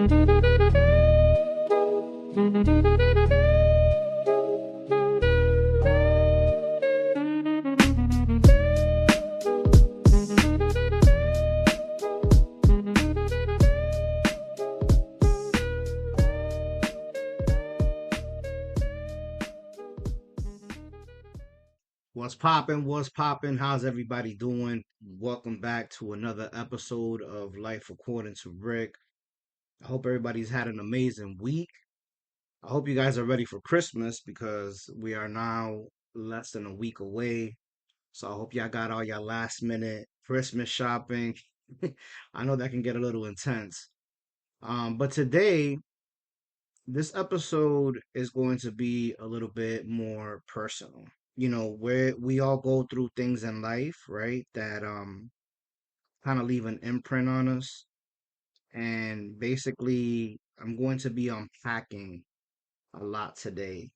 What's poppin'? What's poppin'? How's everybody doing? Welcome back to another episode of Life According to Rick. I hope everybody's had an amazing week. I hope you guys are ready for Christmas because we are now less than a week away. So I hope y'all got all your last minute Christmas shopping. I know that can get a little intense. But today, this episode is going to be a little bit more personal. Where we all go through things in life, right? That kind of leave an imprint on us. And basically, I'm going to be unpacking a lot today.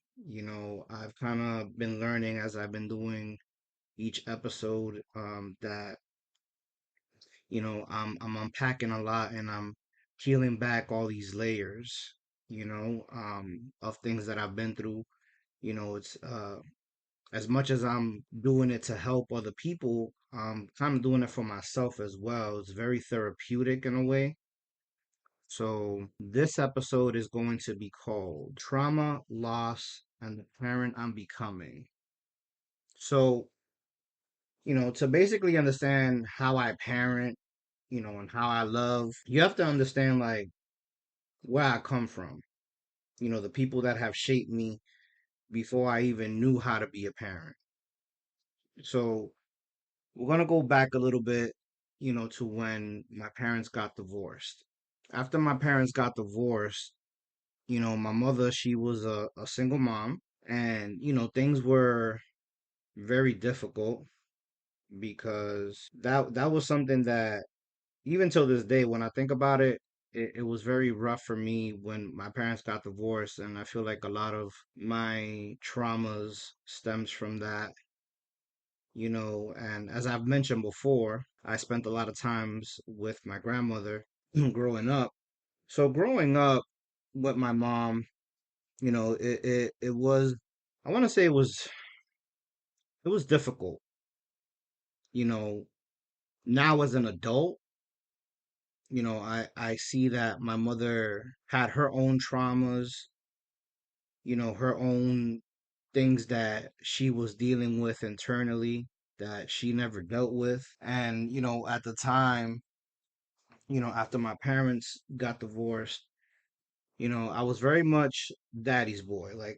I've kind of been learning as I've been doing each episode that I'm unpacking a lot and I'm peeling back all these layers, of things that I've been through. It's as much as I'm doing it to help other people, I'm kind of doing it for myself as well. It's very therapeutic in a way. So this episode is going to be called Trauma, Loss, and the Parent I'm Becoming. So, to basically understand how I parent, and how I love, you have to understand like where I come from, the people that have shaped me before I even knew how to be a parent. So we're gonna go back a little bit, to when my parents got divorced. After my parents got divorced, my mother, she was a single mom, and things were very difficult because that was something that even till this day, when I think about it, it was very rough for me when my parents got divorced, and I feel like a lot of my traumas stems from that. And as I've mentioned before, I spent a lot of times with my grandmother growing up. So growing up with my mom, it was, I want to say it was difficult. You know, Now as an adult, I see that my mother had her own traumas, her own things that she was dealing with internally that she never dealt with. And, at the time, after my parents got divorced, I was very much daddy's boy. Like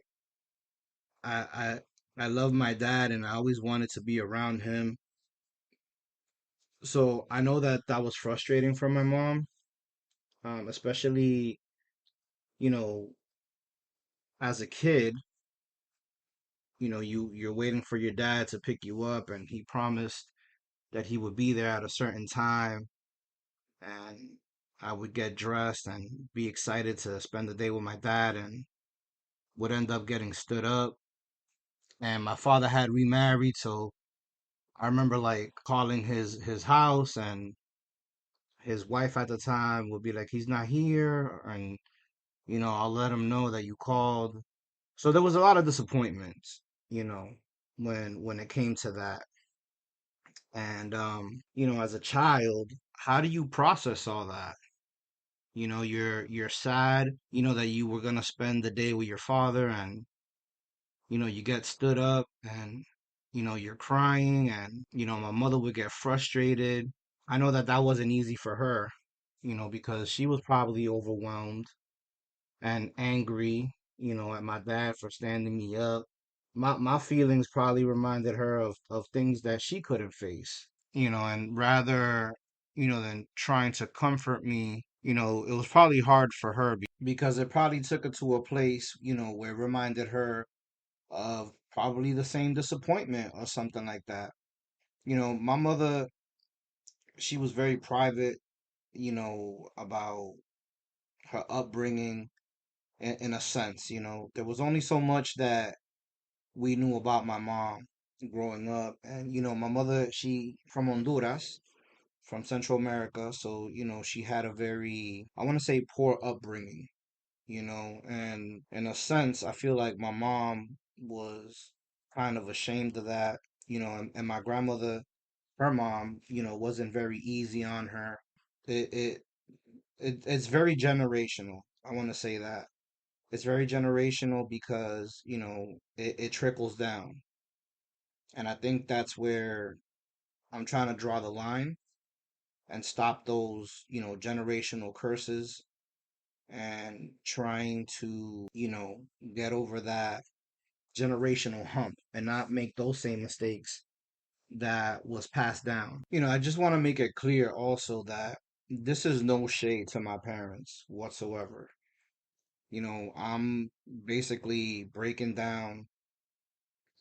I I love my dad and I always wanted to be around him. So I know that that was frustrating for my mom, especially, you know, as a kid, you're waiting for your dad to pick you up and he promised that he would be there at a certain time and I would get dressed and be excited to spend the day with my dad and would end up getting stood up. And my father had remarried, so I remember like calling his house and his wife at the time would be like, he's not here, and I'll let him know that you called. So there was a lot of disappointments, you know, when it came to that. And as a child, how do you process all that? You're sad, that you were gonna spend the day with your father and you get stood up and you're crying and my mother would get frustrated. I know that that wasn't easy for her, because she was probably overwhelmed and angry, at my dad for standing me up. My feelings probably reminded her of things that she couldn't face, and rather, than trying to comfort me, it was probably hard for her because it probably took her to a place, where it reminded her of probably the same disappointment or something like that. My mother, she was very private, about her upbringing in a sense. There was only so much that we knew about my mom growing up. And, my mother, she from Honduras. from Central America. So, she had a very, I want to say, poor upbringing, and in a sense, I feel like my mom was kind of ashamed of that, and my grandmother, her mom, wasn't very easy on her. It, it, it's very generational. I want to say that. It's very generational because, it trickles down. And I think that's where I'm trying to draw the line and stop those, generational curses and trying to, get over that generational hump and not make those same mistakes that was passed down. I just want to make it clear also that this is no shade to my parents whatsoever. I'm basically breaking down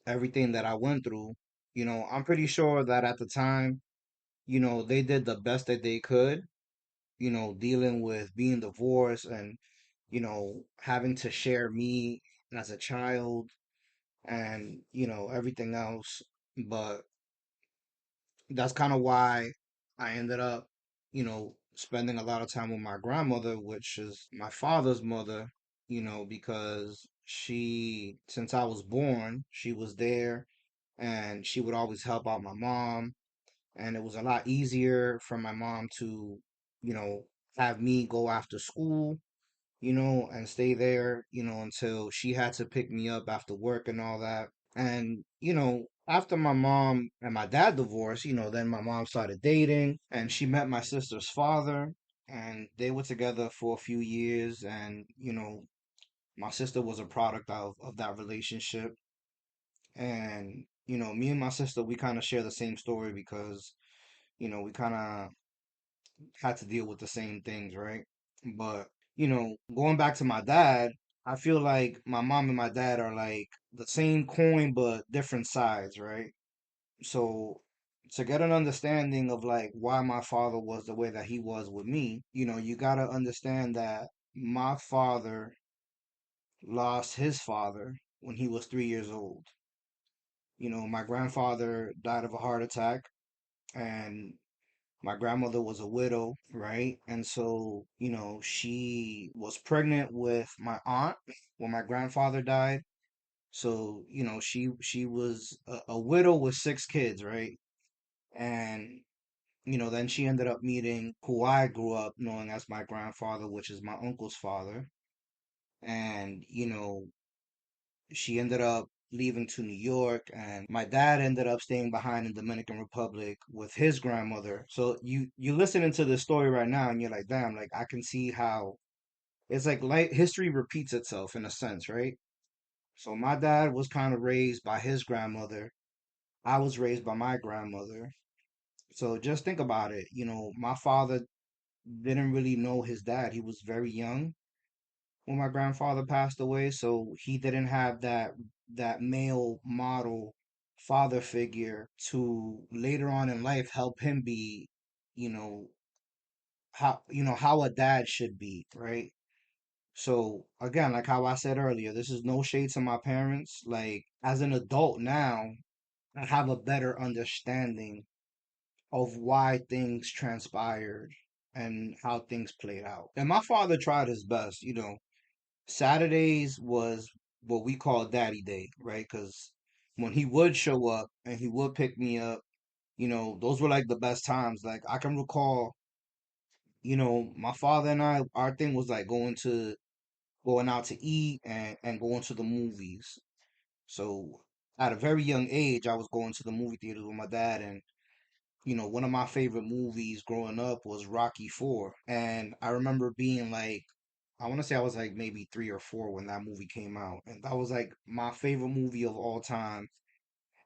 everything that I went through. I'm pretty sure that at the time, they did the best that they could, dealing with being divorced and, having to share me as a child and, everything else. But that's kind of why I ended up, spending a lot of time with my grandmother, which is my father's mother, because since I was born, she was there and she would always help out my mom. And it was a lot easier for my mom to, you know, have me go after school, and stay there, until she had to pick me up after work and all that. And, after my mom and my dad divorced, then my mom started dating and she met my sister's father and they were together for a few years. And, my sister was a product of that relationship. And, me and my sister, we kind of share the same story because, we kind of had to deal with the same things, right? But, going back to my dad, I feel like my mom and my dad are like the same coin but different sides, right? So to get an understanding of like why my father was the way that he was with me, you got to understand that my father lost his father when he was 3 years old. My grandfather died of a heart attack, and my grandmother was a widow, right? And so, she was pregnant with my aunt when my grandfather died. So, she was a widow with 6 kids, right? And then she ended up meeting who I grew up knowing as my grandfather, which is my uncle's father. And, she ended up leaving to New York, and my dad ended up staying behind in Dominican Republic with his grandmother. So you listening to this story right now and you're like, damn, like I can see how it's like history repeats itself in a sense, right? So my dad was kind of raised by his grandmother. I was raised by my grandmother. So just think about it. My father didn't really know his dad. He was very young when my grandfather passed away, so he didn't have that male model father figure to later on in life help him be, you know, how a dad should be, right? So again, like how I said earlier, this is no shade to my parents. Like as an adult now, I have a better understanding of why things transpired and how things played out. And my father tried his best, Saturdays was what we call Daddy Day, right? Because when he would show up and he would pick me up, those were like the best times. Like I can recall, my father and I, our thing was like going out to eat and going to the movies. So at a very young age, I was going to the movie theaters with my dad, and one of my favorite movies growing up was Rocky Four, and I remember being like I want to say I was like maybe 3 or 4 when that movie came out, and that was like my favorite movie of all time.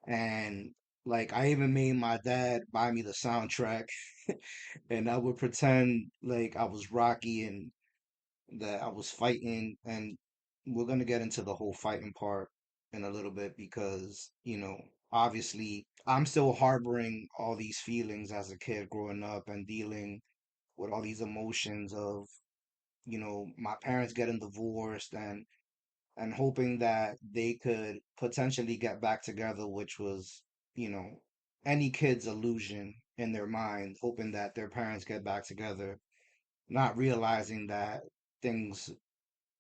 And like I even made my dad buy me the soundtrack, and I would pretend like I was Rocky and that I was fighting. And we're gonna get into the whole fighting part in a little bit because obviously I'm still harboring all these feelings as a kid growing up and dealing with all these emotions of my parents getting divorced and hoping that they could potentially get back together, which was, you know, any kid's illusion in their mind, hoping that their parents get back together, not realizing that things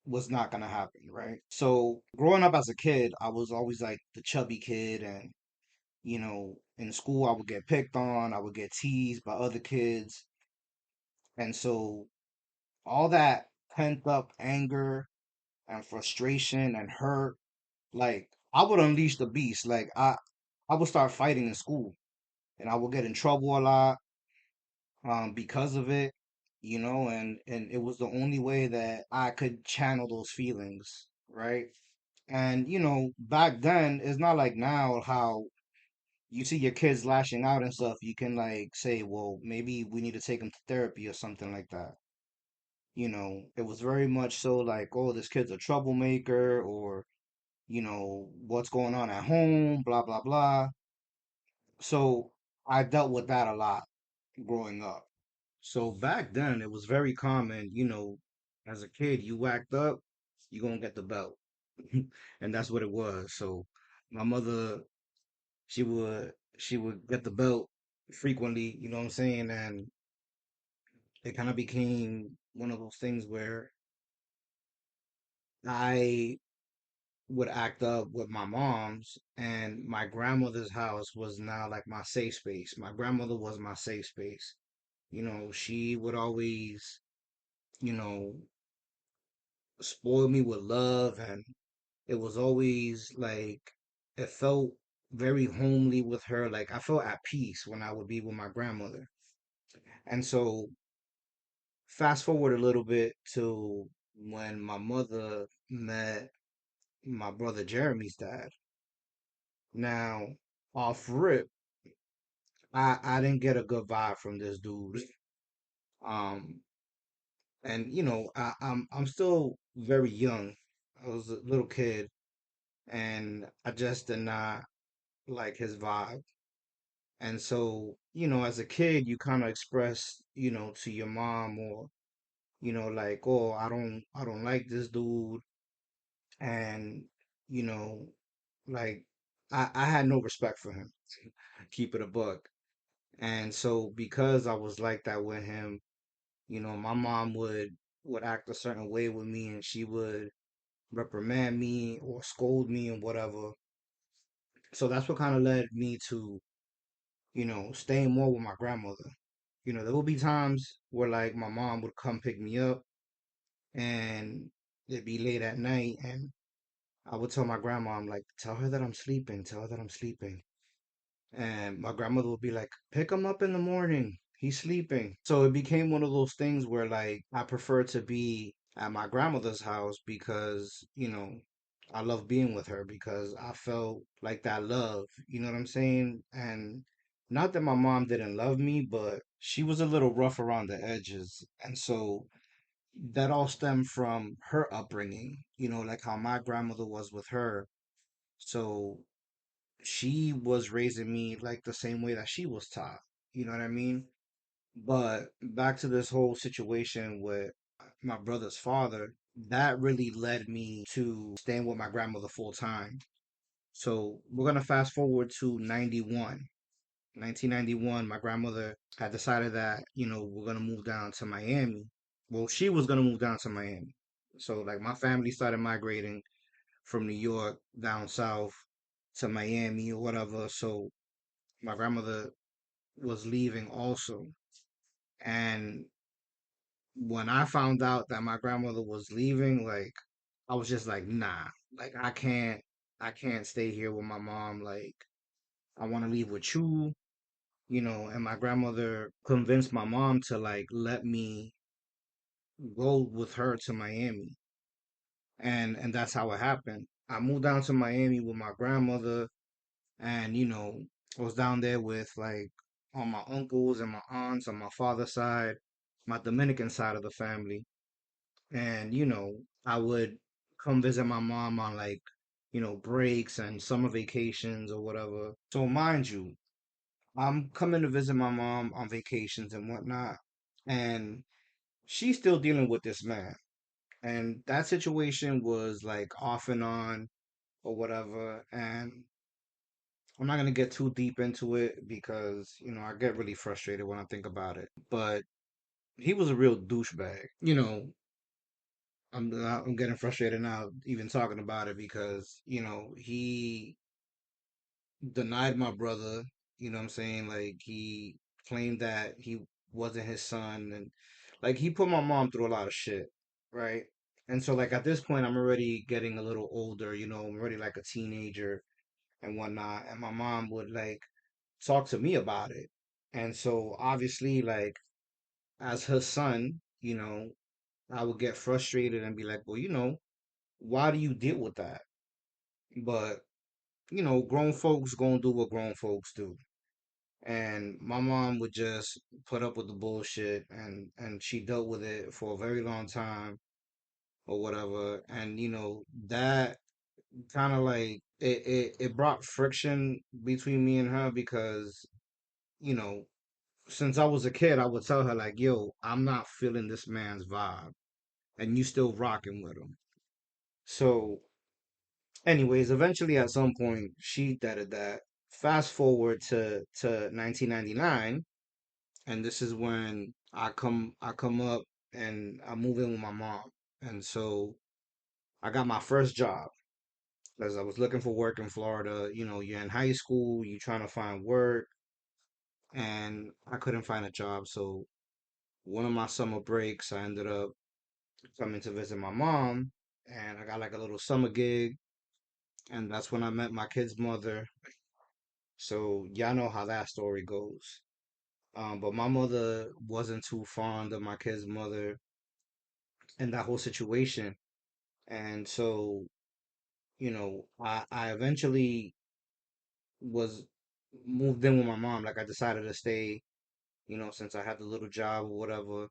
was not gonna happen, right? So growing up as a kid, I was always like the chubby kid, and in school I would get picked on, I would get teased by other kids, and so all that pent up anger and frustration and hurt, like I would unleash the beast. Like I would start fighting in school, and I would get in trouble a lot because of it, and it was the only way that I could channel those feelings, right? And back then it's not like now how you see your kids lashing out and stuff, you can like say, well, maybe we need to take them to therapy or something like that. It was very much so like, oh, this kid's a troublemaker, or what's going on at home, blah blah blah. So I dealt with that a lot growing up. So back then it was very common, as a kid, you whacked up, you gonna get the belt. And that's what it was. So my mother, she would get the belt frequently, you know what I'm saying? And it kind of became one of those things where I would act up with my mom's, and my grandmother's house was now like my safe space. My grandmother was my safe space. She would always, you know, spoil me with love, and it was always like it felt very homely with her. Like I felt at peace when I would be with my grandmother. And so fast forward a little bit to when my mother met my brother Jeremy's dad. Now, off rip, I didn't get a good vibe from this dude. Um, and I'm still very young. I was a little kid, and I just did not like his vibe. And so, as a kid, you kind of express, to your mom, or, like, oh, I don't like this dude. And, you know, like I had no respect for him, keep it a buck. And so because I was like that with him, my mom would act a certain way with me, and she would reprimand me or scold me and whatever. So that's what kind of led me to, staying more with my grandmother. There will be times where like my mom would come pick me up, and it'd be late at night, and I would tell my grandma, I'm like, tell her that I'm sleeping, tell her that I'm sleeping. And my grandmother would be like, pick him up in the morning. He's sleeping. So it became one of those things where like I prefer to be at my grandmother's house because, I love being with her because I felt like that love, you know what I'm saying? And not that my mom didn't love me, but she was a little rough around the edges. And so that all stemmed from her upbringing, like how my grandmother was with her. So she was raising me like the same way that she was taught. You know what I mean? But back to this whole situation with my brother's father, that really led me to staying with my grandmother full time. So we're gonna fast forward to 91. 1991, my grandmother had decided that, we're gonna move down to Miami. Well, she was gonna move down to Miami. So like my family started migrating from New York down south to Miami or whatever. So my grandmother was leaving also. And when I found out that my grandmother was leaving, like I was just like, nah, like I can't stay here with my mom. Like I want to leave with you, and my grandmother convinced my mom to like let me go with her to Miami. And that's how it happened. I moved down to Miami with my grandmother, and I was down there with like all my uncles and my aunts on my father's side, my Dominican side of the family. And I would come visit my mom on like breaks and summer vacations or whatever. So mind you, I'm coming to visit my mom on vacations and whatnot, and she's still dealing with this man. And that situation was like off and on or whatever. And I'm not gonna get too deep into it because, I get really frustrated when I think about it. But he was a real douchebag. I'm getting frustrated now even talking about it because, he denied my brother, you know what I'm saying? Like he claimed that he wasn't his son, and like he put my mom through a lot of shit, right? And so like at this point I'm already getting a little older, I'm already like a teenager and whatnot, and my mom would like talk to me about it. And so obviously like as her son, I would get frustrated and be like, well, why do you deal with that? But, grown folks gonna do what grown folks do. And my mom would just put up with the bullshit, and she dealt with it for a very long time or whatever. And that kind of like it brought friction between me and her because, you know, since I was a kid, I would tell her like, "Yo, I'm not feeling this man's vibe, and you still rocking with him." So, anyways, eventually at some point, she did that. Fast forward to 1999, and this is when I come up and I move in with my mom, and so I got my first job as I was looking for work in Florida. You're in high school, you're trying to find work, and I couldn't find a job. So one of my summer breaks, I ended up coming to visit my mom, and I got like a little summer gig, and that's when I met my kid's mother. So y'all know how that story goes. But my mother wasn't too fond of my kid's mother and that whole situation. And so, I eventually was moved in with my mom. Like I decided to stay, since I had the little job or whatever.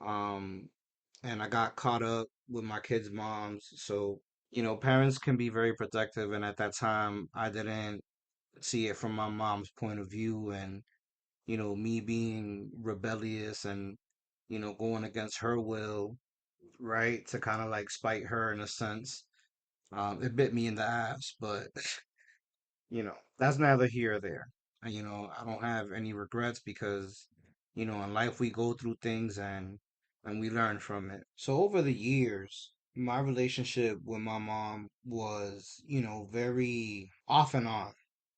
Um, and I got caught up with my kids' moms. So, parents can be very protective. And at that time, I didn't see it from my mom's point of view. And, me being rebellious and, going against her will, right? To kind of like spite her in a sense. It bit me in the ass, but that's neither here or there. And, I don't have any regrets because, in life we go through things and we learn from it. So over the years, my relationship with my mom was, very off and on.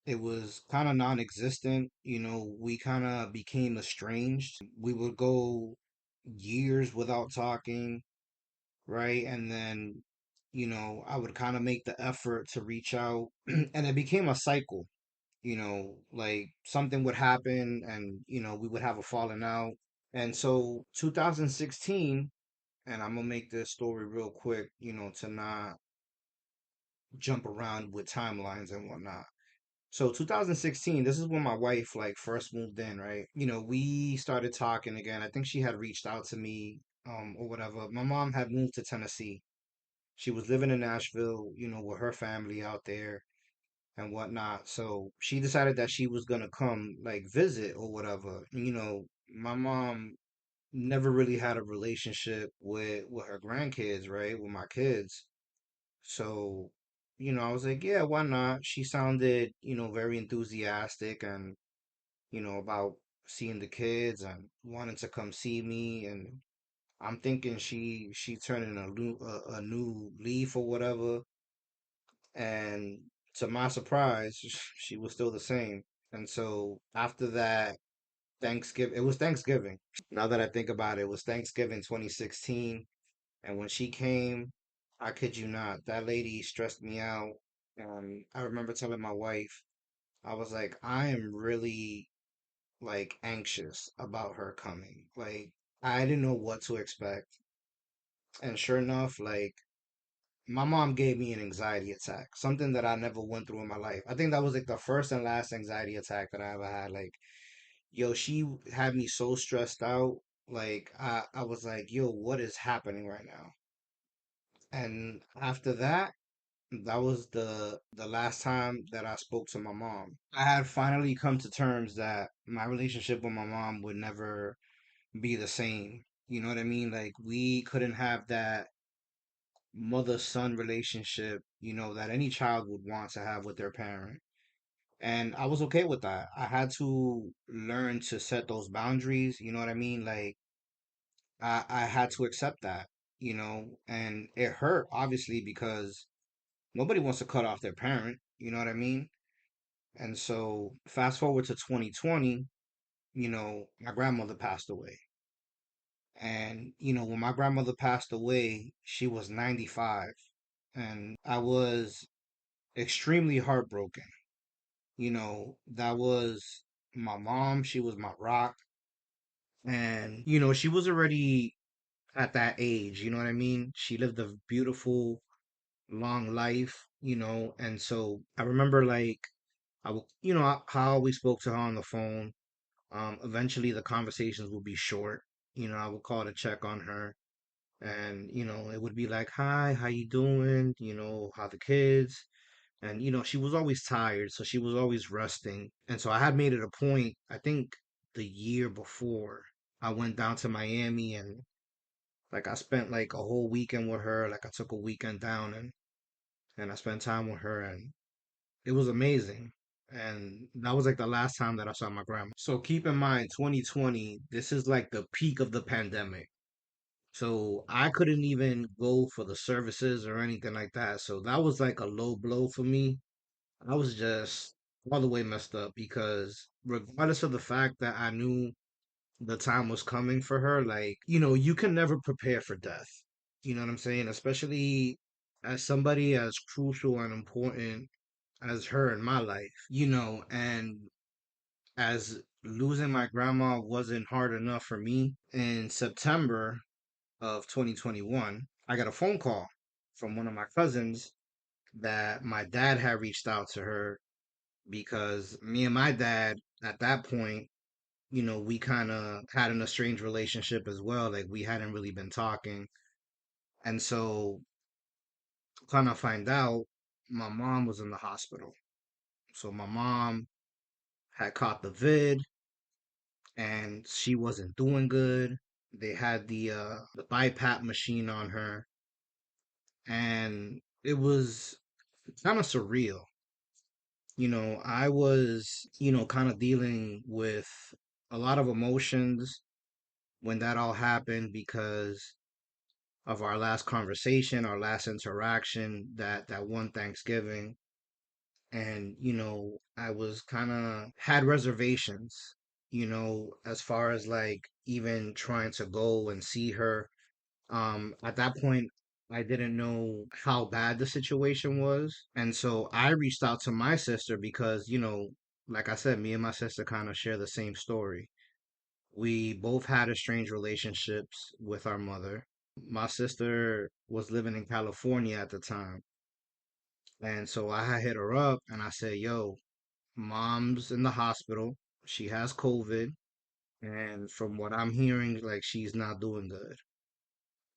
It was kind of non-existent. We kind of became estranged. We would go years without talking, right? And then, I would kind of make the effort to reach out, and it became a cycle. Like something would happen, and we would have a falling out. And so 2016, and I'm gonna make this story real quick, to not jump around with timelines and whatnot. So 2016, this is when my wife like first moved in, right? We started talking again. I think she had reached out to me, or whatever. My mom had moved to Tennessee. She was living in Nashville, with her family out there and whatnot. So she decided that she was gonna come like visit or whatever. My mom never really had a relationship with her grandkids, right? With my kids. So, I was like, yeah, why not? She sounded, very enthusiastic and, about seeing the kids and wanting to come see me. And I'm thinking she turning a new leaf or whatever. And to my surprise, she was still the same. And so after that, Thanksgiving, it was Thanksgiving. Now that I think about it, it was Thanksgiving 2016. And when she came, I kid you not, that lady stressed me out. I remember telling my wife, I was like, I am really like anxious about her coming. Like, I didn't know what to expect. And sure enough, like, my mom gave me an anxiety attack, something that I never went through in my life. I think that was like the first and last anxiety attack that I ever had. Like, yo, she had me so stressed out. Like, I was like, yo, what is happening right now? And after that, that was the last time that I spoke to my mom. I had finally come to terms that my relationship with my mom would never be the same. You know what I mean? Like we couldn't have that mother-son relationship, that any child would want to have with their parent. And I was okay with that. I had to learn to set those boundaries, you know what I mean? Like I had to accept that, and it hurt obviously because nobody wants to cut off their parent, you know what I mean? And so fast forward to 2020, my grandmother passed away. And, when my grandmother passed away, she was 95. And I was extremely heartbroken. That was my mom. She was my rock. And, she was already at that age. You know what I mean? She lived a beautiful, long life, and so I remember like, how we spoke to her on the phone. Eventually the conversations would be short. I would call to check on her, and it would be like, hi, how you doing, how the kids. And she was always tired, so she was always resting. And so I had made it a point, I think the year before, I went down to Miami, and like I spent like a whole weekend with her. Like I took a weekend down, and I spent time with her, and it was amazing. And that was like the last time that I saw my grandma. So keep in mind, 2020, this is like the peak of the pandemic. So I couldn't even go for the services or anything like that. So that was like a low blow for me. I was just all the way messed up because regardless of the fact that I knew the time was coming for her, like, you can never prepare for death. You know what I'm saying? Especially as somebody as crucial and important as her in my life, and as losing my grandma wasn't hard enough for me. In September of 2021, I got a phone call from one of my cousins that my dad had reached out to her because me and my dad at that point, we kind of had an estranged relationship as well. Like we hadn't really been talking. And so, kind of find out my mom was in the hospital. So, my mom had caught the vid and she wasn't doing good. They had the BiPAP machine on her, and it was kind of surreal. I was, kind of dealing with a lot of emotions when that all happened because of our last conversation, our last interaction, that one Thanksgiving. And, I was kind of had reservations, as far as like even trying to go and see her. At that point, I didn't know how bad the situation was. And so I reached out to my sister because, like I said, me and my sister kind of share the same story. We both had estranged relationships with our mother. My sister was living in California at the time. And so I had hit her up and I said, yo, mom's in the hospital. She has COVID. And from what I'm hearing, like she's not doing good.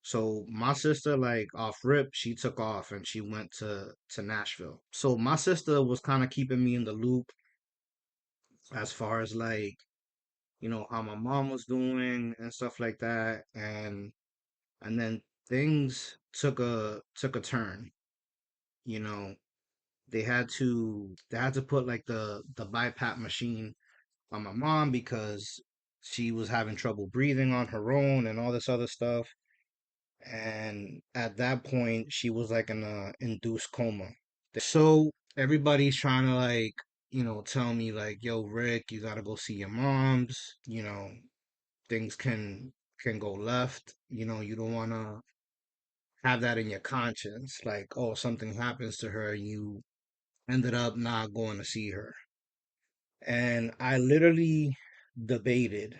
So my sister, like off rip, she took off and she went to Nashville. So my sister was kind of keeping me in the loop as far as like, how my mom was doing and stuff like that. And then things took a turn, you know. They had to put like the BiPAP machine on my mom because she was having trouble breathing on her own and all this other stuff. And at that point, she was like in a induced coma. So everybody's trying to like, tell me like, yo, Rick, you gotta go see your mom's. Things can go left. You don't wanna have that in your conscience. Like, oh, something happens to her, you ended up not going to see her. And I literally debated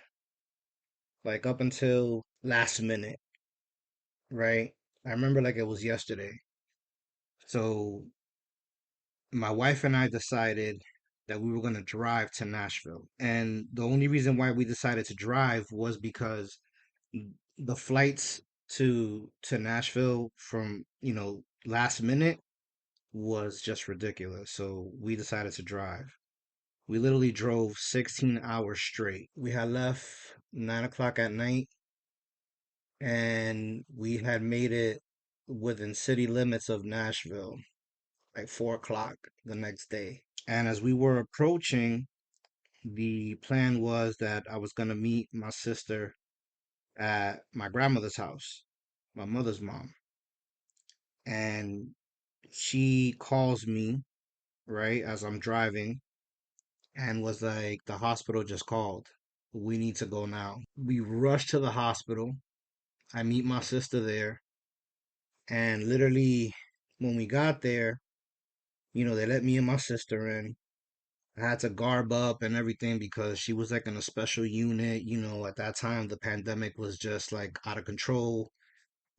like up until last minute, right? I remember like it was yesterday. So my wife and I decided that we were going to drive to Nashville. And the only reason why we decided to drive was because the flights to Nashville from, last minute was just ridiculous. So we decided to drive. We literally drove 16 hours straight. We had left 9 o'clock at night and we had made it within city limits of Nashville like 4 o'clock the next day. And as we were approaching, the plan was that I was going to meet my sister at my grandmother's house, my mother's mom. And she calls me, right, as I'm driving and was like, the hospital just called. We need to go now. We rush to the hospital. I meet my sister there. And literally, when we got there, they let me and my sister in. I had to garb up and everything because she was like in a special unit. At that time, the pandemic was just like out of control.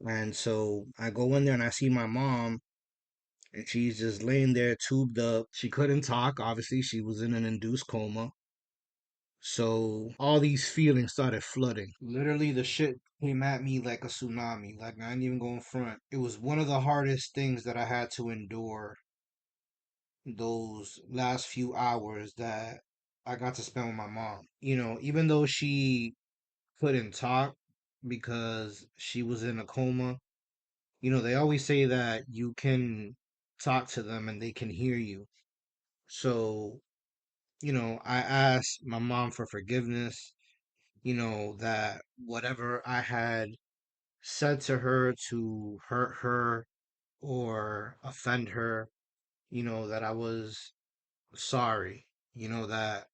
And so I go in there and I see my mom, and she's just laying there tubed up. She couldn't talk. Obviously, she was in an induced coma. So all these feelings started flooding. Literally, the shit came at me like a tsunami. Like, I ain't even going front. It was one of the hardest things that I had to endure those last few hours that I got to spend with my mom. Even though she couldn't talk because she was in a coma, they always say that you can talk to them and they can hear you. So, I asked my mom for forgiveness, that whatever I had said to her to hurt her or offend her, that I was sorry, that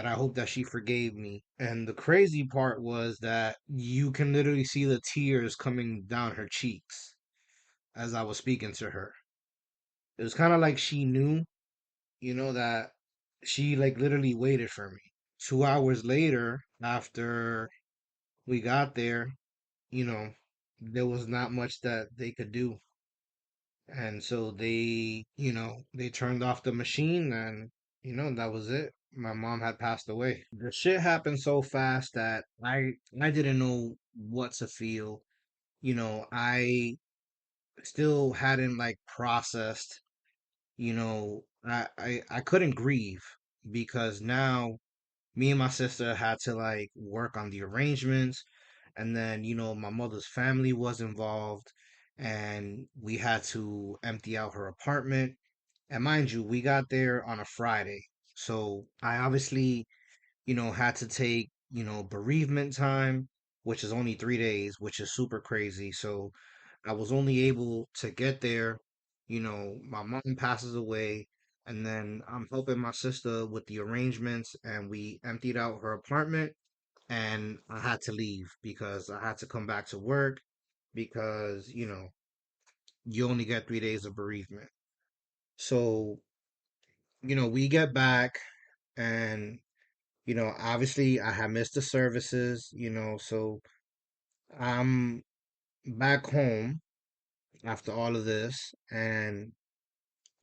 I hope that she forgave me. And the crazy part was that you can literally see the tears coming down her cheeks as I was speaking to her. It was kind of like she knew, that she like literally waited for me. 2 hours later, after we got there, you know, there was not much that they could do. And so they turned off the machine and, that was it. My mom had passed away. The shit happened so fast that I didn't know what to feel. I still hadn't like processed, I couldn't grieve because now me and my sister had to like work on the arrangements, and then my mother's family was involved, and we had to empty out her apartment. And mind you, we got there on a Friday, so I obviously had to take bereavement time, which is only 3 days, which is super crazy. So I was only able to get there, my mom passes away, and then I'm helping my sister with the arrangements, and we emptied out her apartment, and I had to leave because I had to come back to work because, you only get 3 days of bereavement. So, we get back, and, obviously I had missed the services, so I'm back home after all of this, and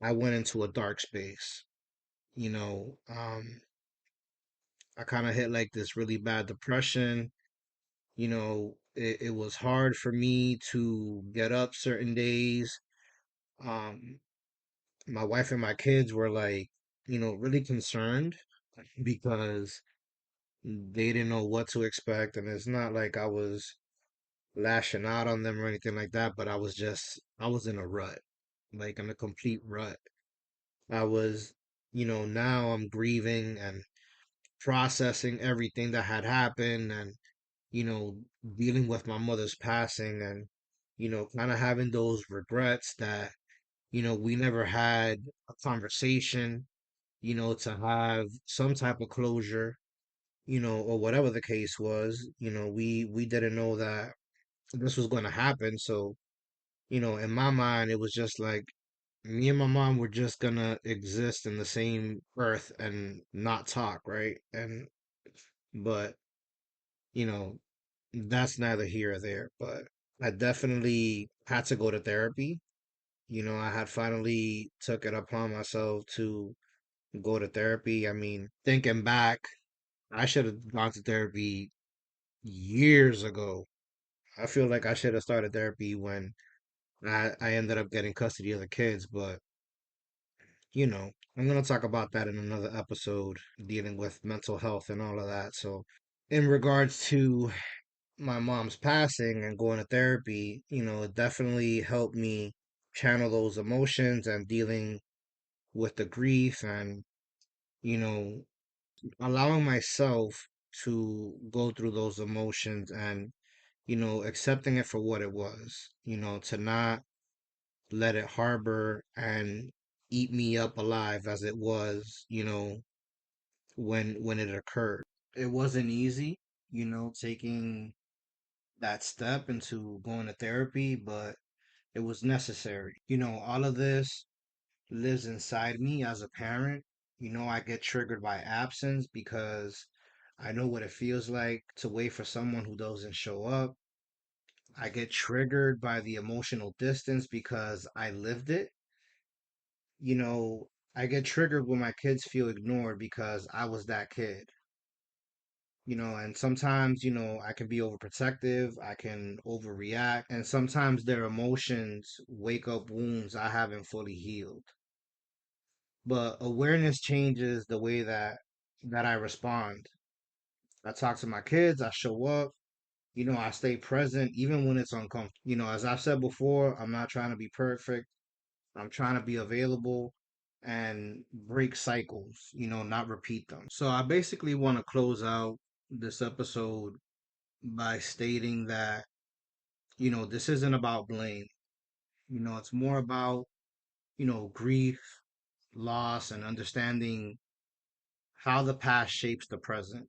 I went into a dark space. I kind of hit like this really bad depression. It was hard for me to get up certain days. Um, my wife and my kids were like, really concerned because they didn't know what to expect. And it's not like I was lashing out on them or anything like that, but I was in a rut, like in a complete rut. I was, now I'm grieving and processing everything that had happened, and you know dealing with my mother's passing, and kind of having those regrets that we never had a conversation, to have some type of closure, or whatever the case was. We didn't know that this was going to happen. So in my mind it was just like me and my mom were just gonna exist in the same earth and not talk, right? And but you know that's neither here or there. But I definitely had to go to therapy. I had finally took it upon myself to go to therapy. I mean, thinking back, I should have gone to therapy years ago. I feel like I should have started therapy when I ended up getting custody of the kids. But I'm gonna talk about that in another episode, dealing with mental health and all of that. So in regards to my mom's passing and going to therapy, it definitely helped me channel those emotions and dealing with the grief and, you know, allowing myself to go through those emotions and, accepting it for what it was, to not let it harbor and eat me up alive as it was, when it occurred. It wasn't easy, taking that step into going to therapy, but it was necessary. All of this lives inside me as a parent. I get triggered by absence because I know what it feels like to wait for someone who doesn't show up. I get triggered by the emotional distance because I lived it. You know, I get triggered when my kids feel ignored because I was that kid. And sometimes, I can be overprotective, I can overreact, and sometimes their emotions wake up wounds I haven't fully healed. But awareness changes the way that I respond. I talk to my kids, I show up, I stay present even when it's uncomfortable. As I've said before, I'm not trying to be perfect. I'm trying to be available and break cycles, not repeat them. So I basically want to close out this episode by stating that, this isn't about blame. It's more about, grief, loss, and understanding how the past shapes the present.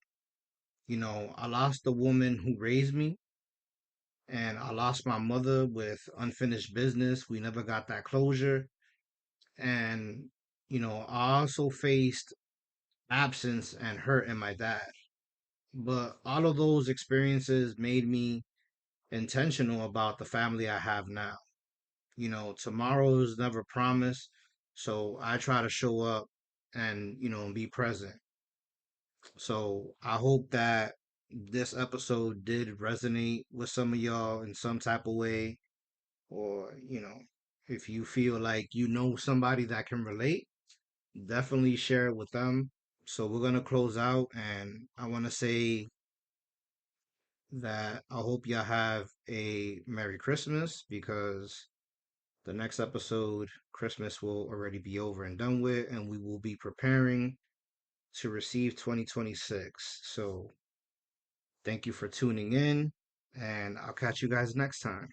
I lost the woman who raised me, and I lost my mother with unfinished business. We never got that closure. And, I also faced absence and hurt in my dad. But all of those experiences made me intentional about the family I have now. Tomorrow is never promised. So I try to show up and, be present. So I hope that this episode did resonate with some of y'all in some type of way. Or, if you feel like you know somebody that can relate, definitely share it with them. So we're going to close out, and I want to say that I hope y'all have a Merry Christmas because the next episode, Christmas will already be over and done with, and we will be preparing to receive 2026. So thank you for tuning in, and I'll catch you guys next time.